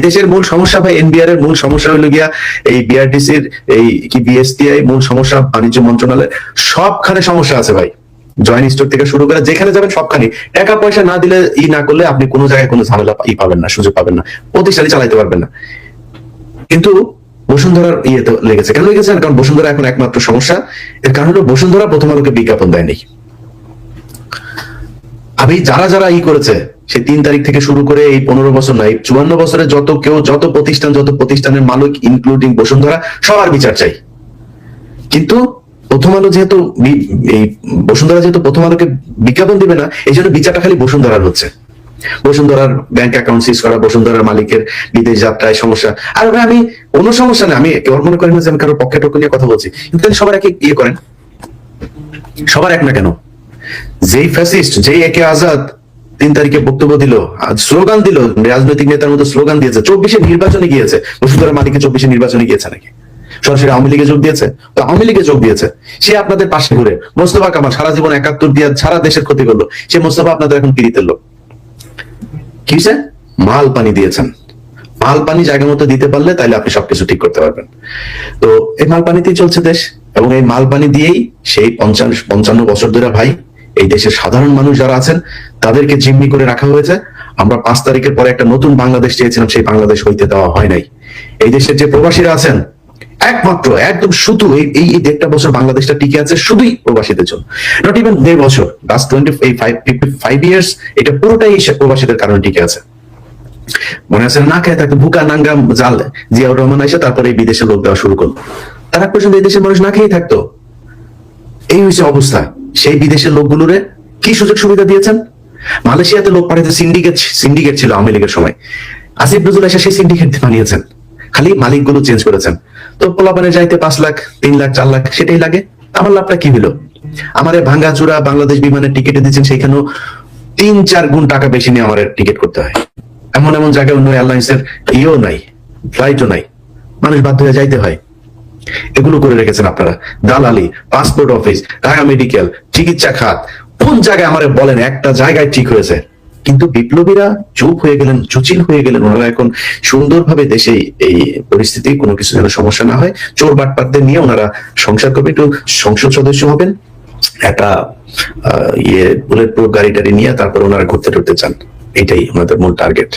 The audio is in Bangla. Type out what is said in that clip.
দেশের মূল সমস্যা ভাই, এনবিআর এর মূল সমস্যা হলো গিয়া এই বিআরটিসির এই কি বিএসটিআই মূল সমস্যা, বাণিজ্য মন্ত্রণালয় সবখানে সমস্যা আছে ভাই। জয়েন্ট স্টক থেকে শুরু করে যেখানে যাবেন সবখানে টাকা পয়সা না দিলে না করলে আপনি কোনো জায়গায় কোনো ঝামেলা পাবেন না, সুযোগ পাবেন না, প্রতিষ্ঠানই চালাইতে পারবেন না। কিন্তু বসুন্ধরার তো লেগেছে। কেন লেগেছে? কারণ বসুন্ধরা এখন একমাত্র সমস্যা। এর কারণ হলো বসুন্ধরা প্রথম আলোকে বিজ্ঞাপন দেয়নি। আমি যারা যারা করেছে সে 3 তারিখ থেকে শুরু করে এই 15 বছর নাই 54 বছরে যত প্রতিষ্ঠানের মালিক ইনক্লুডিং বসুন্ধরা সবার বিচার চাই। কিন্তু প্রথম আলো যেহেতু এই বসুন্ধরা যেহেতু প্রথম আলোকে বিজ্ঞাপন দিবে না, এই জন্য বিচারটা খালি বসুন্ধরার হচ্ছে। বসুন্ধরার ব্যাংক অ্যাকাউন্ট সিজ করা, বসুন্ধরার মালিকের বিদেশ যাত্রায় সমস্যা। আর আমি কোনো সমস্যা নেই, আমি কেউ মনে করেন যে আমি কারোর পক্ষে টক্ষ নিয়ে কথা বলছি, কিন্তু সবার একে করেন, সবার এক না কেন? যেই ফ্যাসিস্ট, যেই একে আজাদ 3 তারিখে বক্তব্য দিল, স্লোগান দিল, রাজনৈতিক নেতার মধ্যে স্লোগান দিয়েছে, 24-এ নির্বাচনে গিয়েছে, বসুন্ধরা মালিকের 24-এ নির্বাচনে গিয়েছে নাকি? সরাসরি আওয়ামী লীগে যোগ দিয়েছে? তো আওয়ামী লীগে যোগ দিয়েছে, সে আপনাদের পাশে ঘুরে। মোস্তফা কামাল সারা জীবন 71 দিয়ে সারা দেশের ক্ষতি করলো, সে মোস্তফা আপনাদের এখন পিড়িতের লোক। কি সে মাল পানি দিয়েছেন, মাল পানি জায়গা মতো দিতে পারলে তাহলে আপনি সবকিছু ঠিক করতে পারবেন। তো এই মাল পানিতেই চলছে দেশ, এবং এই মাল পানি দিয়েই সেই 55 বছর ধরে ভাই এই দেশের সাধারণ মানুষ যারা আছেন তাদেরকে জিম্মি করে রাখা হয়েছে। আমরা 5 তারিখের পরে একটা নতুন বাংলাদেশ চেয়েছিলাম, সেই বাংলাদেশ হইতে দেওয়া হয় নাই। এই দেশের যে প্রবাসীরা আছেন একমাত্র একদম শুধু এই 1.5 বছর বাংলাদেশটা টিকে আছে শুধুই প্রবাসীদের জন্য। নট ইভেন 1.5 বছর, লাস্ট 55 ইয়ার্স এটা পুরোটাই প্রবাসীদের কারণে টিকে আছে। মনে আছে না খেয়ে থাকতো ভুকা নাঙ্গা জাল জিয়াউর রহমান এসে তারপরে এই বিদেশে লোক দেওয়া শুরু করলো। তার আগ পর্যন্ত এই দেশের মানুষ না খেয়ে থাকতো। এই হয়েছে অবস্থা। সেই বিদেশের লোকগুলোরে কি সুযোগ সুবিধা দিয়েছেন? মালয়েশিয়াতে লোক পাঠাতে সিন্ডিকেট ছিল আওয়ামী লীগের সময়, আসিফ নজরুল এসে সেই সিন্ডিকেট বানিয়েছেন, খালি মালিকগুলো চেঞ্জ করেছেন। তো পোলাপানে যাইতে 5 লাখ 3 লাখ 4 লাখ সেটাই লাগে। আমার লাভটা কি হলো? আমারে ভাঙ্গা চূড়া বাংলাদেশ বিমানের টিকিটে দিচ্ছেন, সেখানেও 3-4 গুণ টাকা বেশি নিয়ে আমার টিকিট করতে হয়। এমন এমন জায়গায় অন্য এয়ারলাইন্সের নাই, ফ্লাইটও নাই, মানুষ বাধ্য হয়ে যাইতে হয়। এগুলো করে রেখেছেন আপনারা। দালালি, পাসপোর্ট অফিস, ঢাকা মেডিকেল, চিকিৎসা খাত, কোন জায়গায় আমারে বলেন একটা জায়গায় ঠিক হয়েছে? কিন্তু বিপ্লবীরা চুপ হয়ে গেলেন, চুচিল হয়ে গেলেন। ওনারা এখন সুন্দরভাবে দেশে এই পরিস্থিতি কোনো কিছু যেন সমস্যা না হয়, চোর বাটপাটদের নিয়ে ওনারা সংসার করবে। একটু সংসদ সদস্য হবেন, একটা বুলেট প্রুফ গাড়ি টাড়ি নিয়ে তারপর ওনারা ঘুরতে টুরতে চান। এটাই ওনাদের মূল টার্গেট।